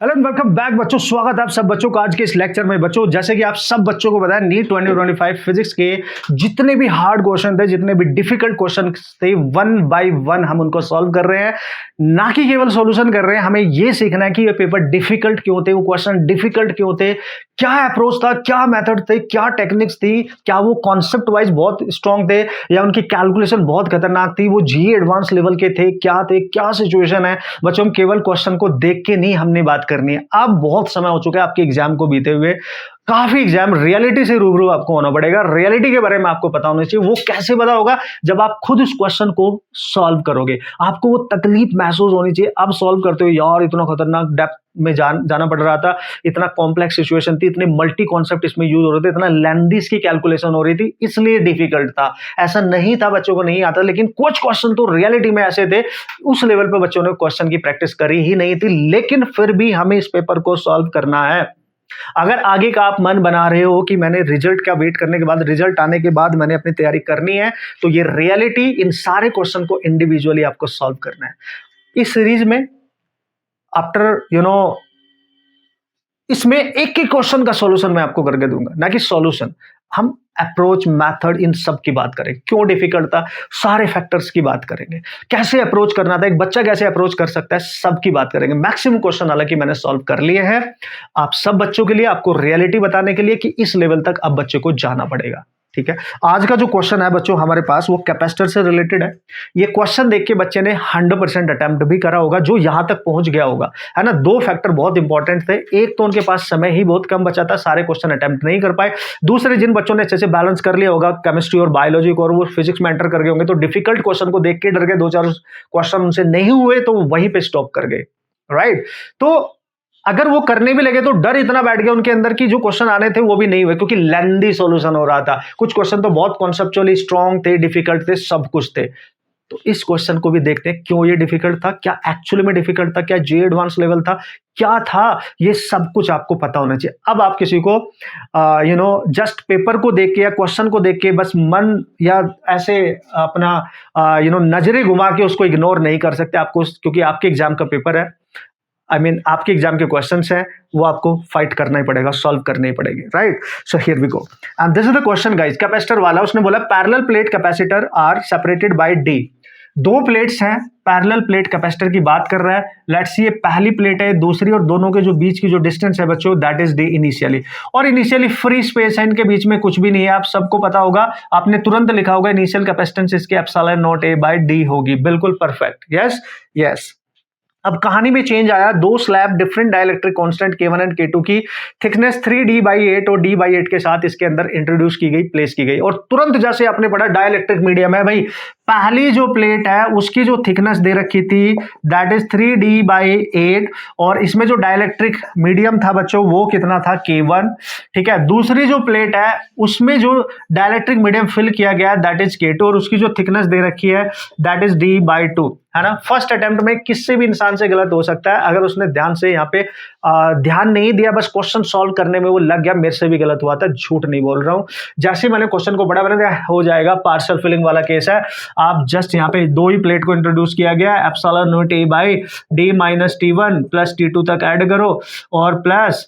Hello and welcome back बच्चों, स्वागत है आप सब बच्चों का आज के इस लेक्चर में। बच्चों जैसे कि आप सब बच्चों को पता है, नीट 2025 फिजिक्स के जितने भी हार्ड क्वेश्चन थे, जितने भी डिफिकल्ट क्वेश्चन थे, वन बाय वन हम उनको सॉल्व कर रहे हैं, ना कि केवल सॉल्यूशन कर रहे हैं। हमें ये सीखना है कि ये पेपर डिफिकल्ट क्यों थे, वो क्वेश्चन डिफिकल्ट क्यों थे, क्या अप्रोच था, क्या मेथड थे, क्या टेक्निक्स थी, क्या वो कॉन्सेप्ट वाइज बहुत स्ट्रांग थे या उनकी कैलकुलेशन बहुत खतरनाक थी, वो जी एडवांस लेवल के थे, क्या सिचुएशन है। बच्चों हम केवल क्वेश्चन को देख के नहीं हमने बात करनी है। अब बहुत समय हो चुका है आपके एग्जाम को बीते हुए, काफी एग्जाम रियलिटी से रूबरू आपको होना पड़ेगा। रियलिटी के बारे में आपको पता होना चाहिए। वो कैसे पता होगा? जब आप खुद उस क्वेश्चन को सॉल्व करोगे, आपको वो तकलीफ महसूस होनी चाहिए। अब सॉल्व करते हो यार, इतना खतरनाक डेप्थ में जाना पड़ रहा था, इतना कॉम्प्लेक्स सिचुएशन थी, इतने मल्टी कॉन्सेप्ट इसमें यूज हो रहे थे, इतना लेंथी इसकी कैलकुलेशन हो रही थी, इसलिए डिफिकल्ट था। ऐसा नहीं था बच्चों को नहीं आता, लेकिन कुछ क्वेश्चन तो रियलिटी में ऐसे थे, उस लेवल पे बच्चों ने क्वेश्चन की प्रैक्टिस करी ही नहीं थी, लेकिन फिर भी हमें इस पेपर को सॉल्व करना है। अगर आगे का आप मन बना रहे हो कि मैंने रिजल्ट का वेट करने के बाद, रिजल्ट आने के बाद मैंने अपनी तैयारी करनी है, तो ये रियलिटी, इन सारे क्वेश्चन को इंडिविजुअली आपको सॉल्व करना है। इस सीरीज में आफ्टर इसमें एक एक क्वेश्चन का सॉल्यूशन मैं आपको करके दूंगा, ना कि सॉल्यूशन। हम अप्रोच, मेथड, इन सब की बात करेंगे। क्यों डिफिकल्ट था, सारे फैक्टर्स की बात करेंगे। कैसे अप्रोच करना था, एक बच्चा कैसे अप्रोच कर सकता है, सब की बात करेंगे। मैक्सिमम क्वेश्चन हालांकि मैंने सॉल्व कर लिए हैं आप सब बच्चों के लिए, आपको रियलिटी बताने के लिए कि इस लेवल तक अब बच्चे को जाना पड़ेगा। ठीक है, आज का जो क्वेश्चन है बच्चों हमारे पास, वो कैपेसिटर से रिलेटेड है। ये क्वेश्चन देख के बच्चे ने 100% अटेम्प्ट भी करा होगा, जो यहां तक पहुंच गया होगा, है ना। दो फैक्टर बहुत इंपॉर्टेंट थे। एक तो उनके पास समय ही बहुत कम बचा था, सारे क्वेश्चन अटेम्प्ट नहीं कर पाए। दूसरे, जिन बच्चों ने अच्छे से बैलेंस कर लिया होगा केमिस्ट्री और बायोलॉजी को, और वो फिजिक्स में एंटर कर गए होंगे, तो डिफिकल्ट क्वेश्चन को देख के डर गए, दो चार क्वेश्चन उनसे नहीं हुए तो वहीं पे स्टॉप कर गए। राइट, तो अगर वो करने भी लगे तो डर इतना बैठ गया उनके अंदर कि जो क्वेश्चन आने थे वो भी नहीं हुए, क्योंकि लेंदी सॉल्यूशन हो रहा था। कुछ क्वेश्चन तो बहुत कॉन्सेप्चुअली स्ट्रांग थे, डिफिकल्ट थे, सब कुछ थे। तो इस क्वेश्चन को भी देखते हैं, क्यों ये डिफिकल्ट था, क्या एक्चुअली में डिफिकल्ट था, क्या जे एडवांस लेवल था, क्या था, ये सब कुछ आपको पता होना चाहिए। अब आप किसी को जस्ट पेपर को देख के या क्वेश्चन को देख के बस मन या ऐसे अपना नजरें घुमा के उसको इग्नोर नहीं कर सकते आपको, क्योंकि आपके एग्जाम का पेपर है। आपके एग्जाम के क्वेश्चंस हैं, वो आपको फाइट करना ही पड़ेगा, सॉल्व करने ही पड़ेंगे। Right, so here we go and this is the question guys. Capacitor वाला उसने बोला parallel plate capacitor are separated by D. दो प्लेट्स हैं, पैरेलल प्लेट कैपेसिटर की बात कर रहा है। लेट्स सी, ये पहली प्लेट है, दूसरी, और दोनों के जो बीच की जो डिस्टेंस है बच्चों, दैट इज डी इनिशियली। और इनिशियली फ्री स्पेस है, इनके बीच में कुछ भी नहीं है, आप सबको पता होगा, आपने तुरंत लिखा होगा इनिशियल कैपेसिटेंस इसके epsilon naught A by D होगी। बिल्कुल परफेक्ट, यस यस। अब कहानी में चेंज आया, दो slab different dielectric constant K1 and K2 की थिकनेस 3D/8 और D/8 के साथ इसके अंदर इंट्रोड्यूस की गई, प्लेस की गई। और तुरंत जैसे आपने पढ़ा डाइलेक्ट्रिक मीडियम है भाई, पहली जो प्लेट है उसकी जो थिकनेस दे रखी थी दैट इज 3D/8, और इसमें जो डाइलेक्ट्रिक मीडियम था बच्चों वो कितना था, K1। ठीक है, दूसरी जो प्लेट है उसमें जो डाइलेक्ट्रिक मीडियम फिल किया गया दैट इज K2, और उसकी जो थिकनेस दे रखी है दैट इज D/2, है ना। फर्स्ट अटेम्प्ट में किससे भी इंसान से गलत हो सकता है, अगर उसने ध्यान से यहाँ पे ध्यान नहीं दिया, बस क्वेश्चन सॉल्व करने में वो लग गया। मेरे से भी गलत हुआ था, झूठ नहीं बोल रहा हूँ। जैसे मैंने क्वेश्चन को पढ़ा, मैंने देखा हो जाएगा, पार्शियल फिलिंग वाला केस है। आप जस्ट यहाँ पे दो ही प्लेट को इंट्रोड्यूस किया गया, epsilon naught A by D minus T1 plus T2 तक ऐड करो, और प्लस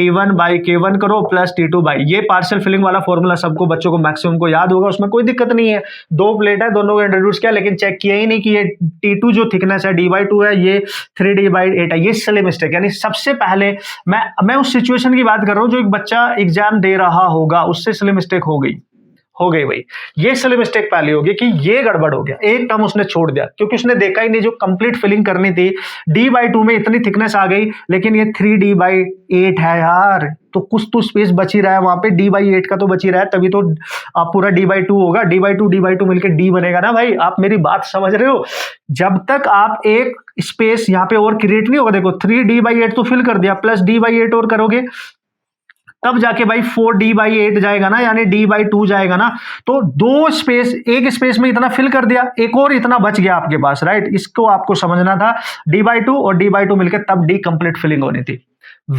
T1 बाई K1 करो, प्लस T2 बाई, ये पार्शियल फिलिंग वाला फॉर्मूला सबको बच्चों को मैक्सिमम को याद होगा, उसमें कोई दिक्कत नहीं है। दो प्लेट है, दोनों को इंट्रोड्यूस किया, लेकिन चेक किया ही नहीं कि ये T2 जो थिकनेस है D/2 है, ये 3D/8 है। ये सिली मिस्टेक, यानी सबसे पहले मैं उस सिचुएशन की बात कर रहा हूँ जो एक बच्चा एग्जाम दे रहा होगा, उससे सिली मिस्टेक हो गई भाई। ये सिली मिस्टेक पहली होगी कि ये गड़बड़ हो गया, एक टर्म उसने छोड़ दिया, क्योंकि उसने देखा ही नहीं जो कंप्लीट फिलिंग करनी थी। D/2 में इतनी थिकनेस आ गई, लेकिन ये 3D/8 है यार, तो कुछ तो स्पेस बची रहा है वहां पे, D/8 का तो बची रहा है, तभी तो आप पूरा D/2 होगा। D/2 मिलकर D बनेगा ना भाई, आप मेरी बात समझ रहे हो। जब तक आप एक स्पेस यहाँ पे और क्रिएट नहीं होगा, देखो 3D/8 तो फिल कर दिया, प्लस D/8 और करोगे, तब जाके भाई 4D/8 जाएगा ना, यानी D/2 जाएगा ना। तो दो स्पेस, एक स्पेस में इतना फिल कर दिया, एक और इतना बच गया आपके पास। राइट, इसको आपको समझना था। D/2 और D/2 मिलकर तब D कंप्लीट फिलिंग होनी थी।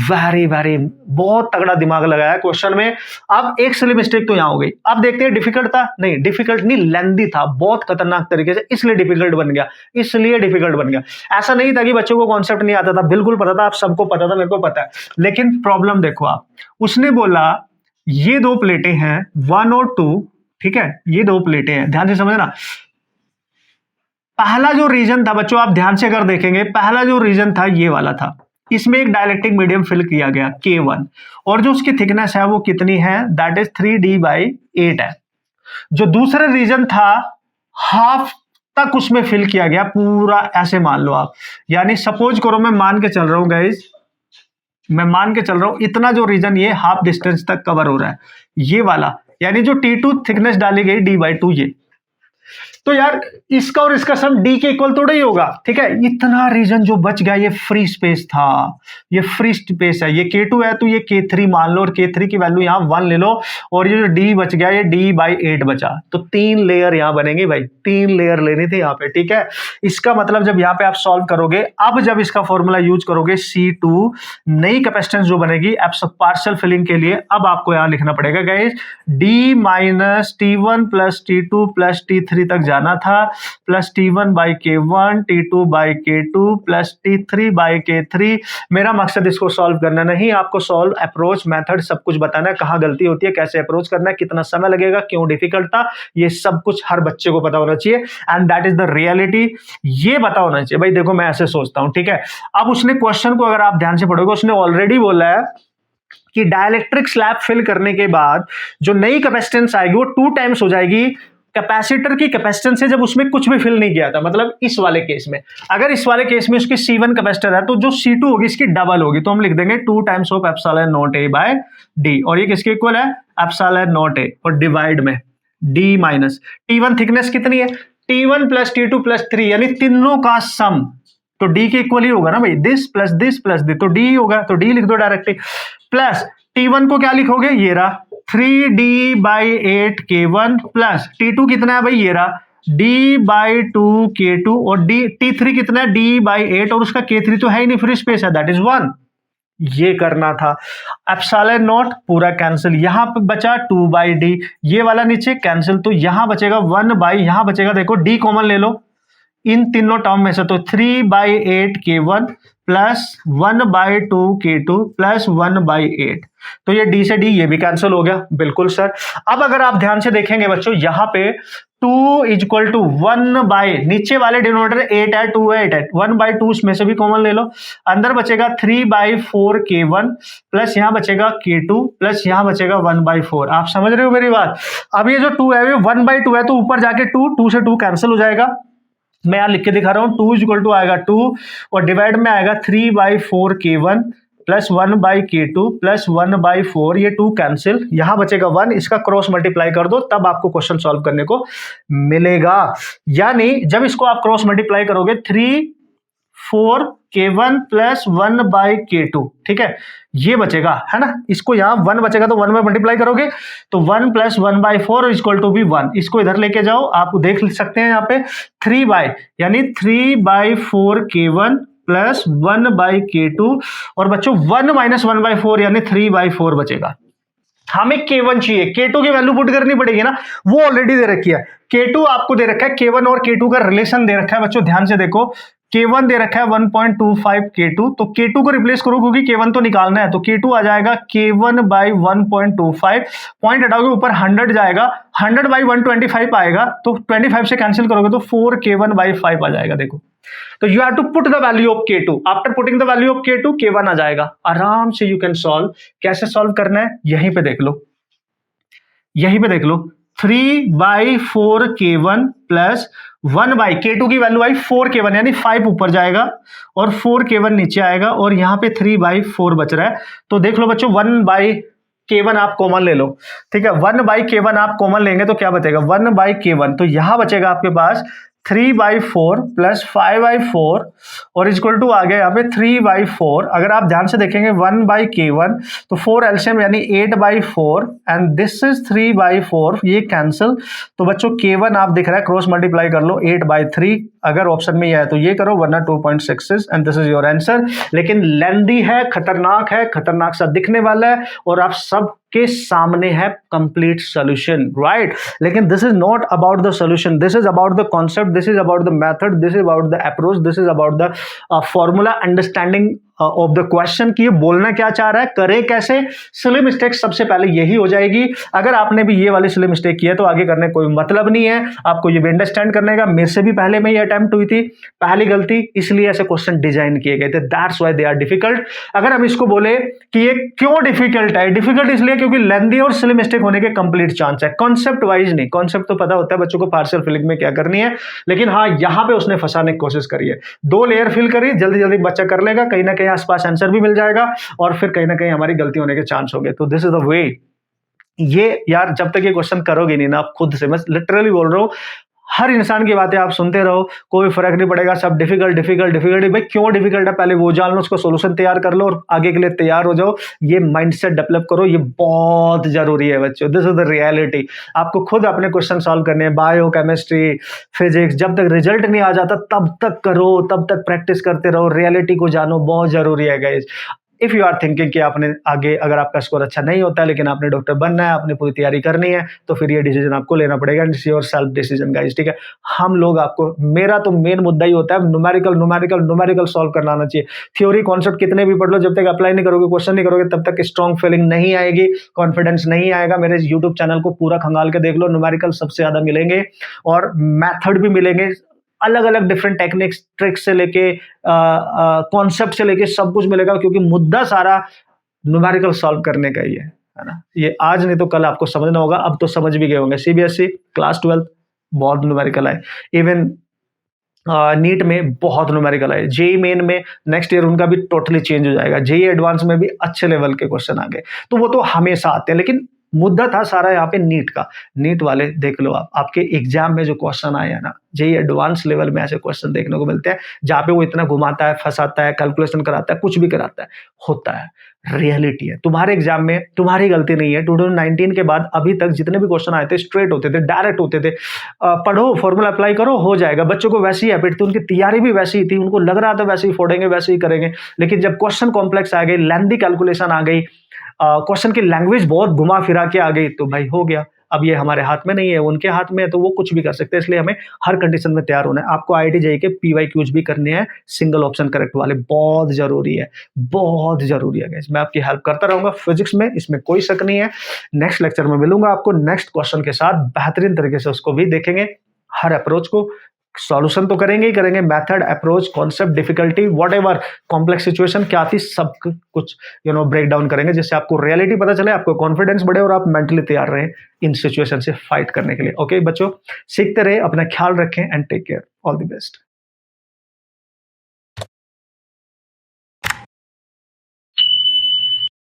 वेरी वेरी बहुत तगड़ा दिमाग लगाया क्वेश्चन में। अब एक सिली मिस्टेक तो यहां हो गई। अब देखते हैं डिफिकल्ट था, नहीं डिफिकल्ट नहीं, लेंदी था बहुत खतरनाक तरीके से, इसलिए डिफिकल्ट बन गया, इसलिए डिफिकल्ट बन गया। ऐसा नहीं था कि बच्चों को कॉन्सेप्ट नहीं आता था, बिल्कुल पता था, आप सबको पता था, मेरे को पता है। लेकिन प्रॉब्लम देखो आप, उसने बोला ये दो प्लेटें हैं 1 और 2, ठीक है, ये दो प्लेटें हैं, ध्यान से समझना। पहला जो रीजन था बच्चों, आप ध्यान से अगर देखेंगे, पहला जो रीजन था ये वाला था, इसमें एक डाइलेक्ट्रिक मीडियम फिल किया गया K1, और जो उसकी थिकनेस है वो कितनी है, दैट इज 3D/8 है। जो दूसरा रीजन था, हाफ तक उसमें फिल किया गया पूरा, ऐसे मान लो आप, यानी सपोज करो मैं मान के चल रहा हूं गाइज, मैं मान के चल रहा हूं इतना जो रीजन ये हाफ डिस्टेंस तक कवर हो रहा है, ये वाला, यानी जो T2 थिकनेस डाली गई D/2 ये। तो यार इसका और इसका सम D के इक्वल थोड़ा ही होगा, ठीक है। इतना रीजन जो बच गया ये फ्री स्पेस था, ये फ्री स्पेस है, ये K2 है तो ये K3 मान लो, और K3 की वैल्यू यहां 1 ले लो, और ये जो D बच गया ये D/8 बचा। तो 3 लेयर यहां बनेंगे भाई, 3 लेयर लेनी थी यहां पे, ठीक है। इसका मतलब जब यहां पे आप सॉल्व करोगे, अब जब इसका फॉर्मूला यूज करोगे C2, नई कैपेसिटेंस जो बनेगी अब सब पार्शियल फिलिंग के लिए, अब आपको यहां लिखना पड़ेगा guys, D - T1 + T2 + T3 तक जाना था, plus T1/K1 T2/K2 plus T3/K3। मेरा मकसद इसको सॉल्व करना नहीं, आपको सॉल्व अप्रोच मेथड सब कुछ बताना है, कहां गलती होती है, कैसे अप्रोच करना है, कितना समय लगेगा, क्यों डिफिकल्ट था, ये सब कुछ हर बच्चे को पता होना चाहिए, and that is the reality. ये पता होना चाहिए भाई, देखो मैं ऐसे सोचता हूं, ठीक है। अब उसने क्वेश्चन को अगर आप ध्यान से पढ़ोगे, उसने ऑलरेडी बोला है कि डाइलेक्ट्रिक स्लैब फिल करने के बाद जो नई कैपेसिटेंस आएगी वो 2 टाइम्स हो जाएगी कैपेसिटर की कैपेसिटेंस से, जब उसमें कुछ भी फिल नहीं किया था। मतलब इस वाले केस में, अगर इस वाले केस में उसकी C1 कैपेसिटर है तो जो C2 होगी इसकी डबल होगी, तो हम लिख देंगे 2 टाइम्स ऑफ ε0A/d, और ये किसके इक्वल है, ε0A, और डिवाइड में D माइनस T1 थिकनेस कितनी है, T1 + T2 + 3, यानी तीनों का सम, तो D के इक्वल ही होगा ना भाई, this plus this plus this, तो D होगा, तो D लिख दो डायरेक्टली, प्लस T1 को क्या लिखोगे, ये रहा 3D/8 K1 प्लस T2 कितना है भाई, ये रहा D/2 K2, और T3 कितना है, D/8, और उसका K3 तो है ही नहीं, फ्री स्पेस है, दैट इज 1। ये करना था, ε0 पूरा कैंसिल, यहां पे बचा 2/d, ये वाला नीचे कैंसिल, तो यहां बचेगा 1/, यहां बचेगा, देखो D कॉमन ले लो इन तीनों टर्म में से, तो 3/8 K1 प्लस 1/2 K2 प्लस 1/8, तो ये D से D ये भी कैंसिल हो गया, बिल्कुल सर। अब अगर आप ध्यान से देखेंगे बच्चों, यहां पे 2 = 1/, नीचे वाले डिनोमिनेटर 8 है, 2 है, 8 है, 1/2 उसमें से भी कॉमन ले लो, अंदर बचेगा 3/4 K1 प्लस यहां बचेगा K2 प्लस यहां बचेगा 1/4। आप समझ रहे हो मेरी बात। अब ये जो 2 है, 1/2 है, तो ऊपर जाके 2 से 2 कैंसिल हो जाएगा, मैं यहां लिख के दिखा रहा हूं, 2 = आएगा 2, और डिवाइड में आएगा 3/4 K1 प्लस 1/K2 प्लस 1/4, ये 2 कैंसिल, यहां बचेगा 1, इसका क्रॉस मल्टीप्लाई कर दो, तब आपको क्वेश्चन सॉल्व करने को मिलेगा। यानी जब इसको आप क्रॉस मल्टीप्लाई करोगे 3/4 K1 प्लस 1/K2, ठीक है, ये बचेगा, है ना, इसको यहां 1 बचेगा तो 1 में मल्टीप्लाई करोगे तो 1 प्लस 1/4 = भी 1, इसको इधर लेके जाओ, आप देख सकते हैं यहाँ पे 3/, यानी 3/4 K1 प्लस 1/K2, और बच्चों 1 - 1/4 यानी 3/4 बचेगा। हमें K1 चाहिए, K2 की वैल्यू पुट करनी पड़ेगी ना, वो ऑलरेडी दे रखी है, K2 आपको दे रखा है, K1 और K2 का रिलेशन दे रखा है बच्चों, ध्यान से देखो, K1 दे रखा है 1.25 K2, तो K2 को रिप्लेस करो क्योंकि K1 तो निकालना है, तो K2 आ जाएगा K1/1.25, पॉइंट हटाओगे ऊपर 100 जाएगा, 100/125 आएगा, तो 25 से कैंसिल करोगे तो 4K1/5 आ जाएगा। देखो, तो you have to put the value of K2, after putting the value of K2 K1 आ जाएगा, आराम से यू कैन सॉल्व। कैसे सॉल्व करना है, यहीं पे देख लो, यहीं पे देख लो, 3/4 K1 प्लस 1/ K2 की वैल्यू आई 4 K1, यानी 5 ऊपर जाएगा और 4 K1 नीचे आएगा, और यहां पे 3/4 बच रहा है, तो देख लो बच्चों 1/K1 आप कॉमन ले लो, ठीक है, 1/K1 आप कॉमन लेंगे तो क्या बचेगा, 1/K1, तो यहां बचेगा आपके पास 3/4 प्लस 5/4 और इक्वल टू आ गया यहाँ पे 3/4। अगर आप ध्यान से देखेंगे 1/k1 तो 4 एलसीएम यानी 8/4 एंड दिस इज 3/4, ये कैंसिल। तो बच्चों k1 आप दिख रहा है, क्रॉस मल्टीप्लाई कर लो 8/3। अगर ऑप्शन में ये है तो ये करो, वरना 2.66 and this is your answer. लेकिन लेंदी है, खतरनाक सा दिखने वाला है और आप सब के सामने है कंप्लीट सॉल्यूशन, राइट। लेकिन this is not about the solution, this is about the concept, this is about the method, this is about the approach, this is about the formula understanding of the question कि ये बोलना क्या चाह रहा है, करे कैसे। सिली मिस्टेक सबसे पहले यही हो जाएगी। अगर आपने भी ये वाली सिली मिस्टेक की है तो आगे करने कोई मतलब नहीं है, आपको ये भी अंडरस्टैंड करने का। मेरे से भी पहले में ये अटेम्प्ट हुई थी, पहली गलती, इसलिए ऐसे क्वेश्चन डिजाइन किए गए थे, that's why they are difficult. अगर हम इसको बोले कि ये क्यों डिफिकल्ट है, डिफिकल्ट इसलिए क्योंकि लेंदी और सिली मिस्टेक होने के कंप्लीट चांस है, कॉन्सेप्ट वाइज नहीं। कॉन्सेप्ट तो पता होता है बच्चों को पार्शियल फिलिंग में क्या करनी है, लेकिन हाँ यहां पे उसने फंसाने की कोशिश करी है। 2 लेयर फिल करी, जल्दी जल्दी बच्चा कर लेगा, कहीं ना कहीं आसपास आंसर भी मिल जाएगा और फिर कहीं ना कहीं हमारी गलती होने के चांस होंगे। तो दिस इज द वे। ये यार जब तक ये क्वेश्चन करोगे नहीं ना आप खुद से, मैं लिटरली बोल रहा हूं, हर इंसान की बातें आप सुनते रहो, कोई फर्क नहीं पड़ेगा, सब डिफिकल्ट डिफिकल्ट डिफिकल्ट। भाई क्यों डिफिकल्ट है पहले वो जान लो, उसको सोल्यूशन तैयार कर लो और आगे के लिए तैयार हो जाओ। ये माइंडसेट डेवलप करो, ये बहुत जरूरी है बच्चों, दिस इज द रियलिटी। आपको खुद अपने क्वेश्चन सॉल्व करने हैं, बायो, केमिस्ट्री, फिजिक्स, जब तक रिजल्ट नहीं आ जाता तब तक करो, तब तक प्रैक्टिस करते रहो, रियलिटी को जानो, बहुत जरूरी है guys. If you are thinking कि आपने आगे, अगर आपका स्कोर अच्छा नहीं होता है लेकिन आपने डॉक्टर बनना है, आपने पूरी तैयारी करनी है, तो फिर ये डिसीजन आपको लेना पड़ेगा, it's your self decision guys, ठीक है। हम लोग आपको, मेरा तो मेन मुद्दा ही होता है न्यूमेरिकल सॉल्व करना आना चाहिए। थ्योरी कॉन्सेप्ट कितने भी पढ़ लो, जब तक अप्लाई नहीं करोगे, क्वेश्चन नहीं करोगे, तब तक स्ट्रॉन्ग फीलिंग नहीं आएगी, कॉन्फिडेंस नहीं आएगा। मेरे यूट्यूब चैनल को पूरा खंगाल के देख लो, न्यूमेरिकल सबसे ज्यादा मिलेंगे और मैथड भी मिलेंगे, अलग अलग डिफरेंट टेक्निक्स, ट्रिक्स से लेके कॉन्सेप्ट से लेके सब कुछ मिलेगा, क्योंकि मुद्दा सारा न्यूमेरिकल सॉल्व करने का ही है ना। ये आज नहीं तो कल आपको समझना होगा, अब तो समझ भी गए होंगे। सीबीएसई क्लास 12 बहुत न्यूमेरिकल है, इवन नीट में बहुत न्यूमेरिकल है, जेई मेन में नेक्स्ट ईयर उनका भी टोटली चेंज हो जाएगा, जेई एडवांस में भी अच्छे लेवल के क्वेश्चन आ गए, तो वो तो हमेशा आते हैं। लेकिन मुद्दा था सारा यहाँ पे नीट का। नीट वाले देख लो आप, आपके एग्जाम में जो क्वेश्चन आए हैं ना, जेई एडवांस लेवल में ऐसे क्वेश्चन देखने को मिलते हैं जहाँ पे वो इतना घुमाता है, फंसाता है, कैलकुलेशन कराता है, कुछ भी कराता है, होता है, रियलिटी है। तुम्हारे एग्जाम में तुम्हारी गलती नहीं है। 2019 के बाद अभी तक जितने भी क्वेश्चन आए थे स्ट्रेट होते थे, डायरेक्ट होते थे। पढ़ो, फॉर्मूला अप्लाई करो, हो जाएगा। बच्चों को वैसी हैबिट थी, उनकी तैयारी भी वैसी ही थी, उनको लग रहा था वैसे ही फोड़ेंगे, वैसे ही करेंगे। लेकिन जब क्वेश्चन कॉम्प्लेक्स आ गए, लेंथी कैलकुलेशन आ गई, क्वेश्चन की लैंग्वेज बहुत घुमा फिरा के आ गई, तो भाई हो गया। अब ये हमारे हाथ में नहीं है, उनके हाथ में है, तो वो कुछ भी कर सकते हैं। इसलिए हमें हर कंडीशन में तैयार होना है। आपको आईआईटी जेईई के पीवाईक्यूज भी करने हैं, सिंगल ऑप्शन करेक्ट वाले, बहुत जरूरी है, बहुत जरूरी है गाइस। मैं आपकी हेल्प करता रहूंगा फिजिक्स में, इसमें कोई शक नहीं है। नेक्स्ट लेक्चर में मिलूंगा आपको नेक्स्ट क्वेश्चन के साथ, बेहतरीन तरीके से उसको भी देखेंगे। हर अप्रोच को सॉल्यूशन तो करेंगे ही करेंगे, method, approach, concept, difficulty, whatever complex situation क्या थी, सब कुछ ब्रेक डाउन करेंगे, जिससे आपको रियलिटी पता चले, आपको कॉन्फिडेंस बढ़े और आप मेंटली तैयार रहें इन सिचुएशन से फाइट करने के लिए। ओके बच्चों, सीखते रहे, अपना ख्याल रखें and take care, all the best.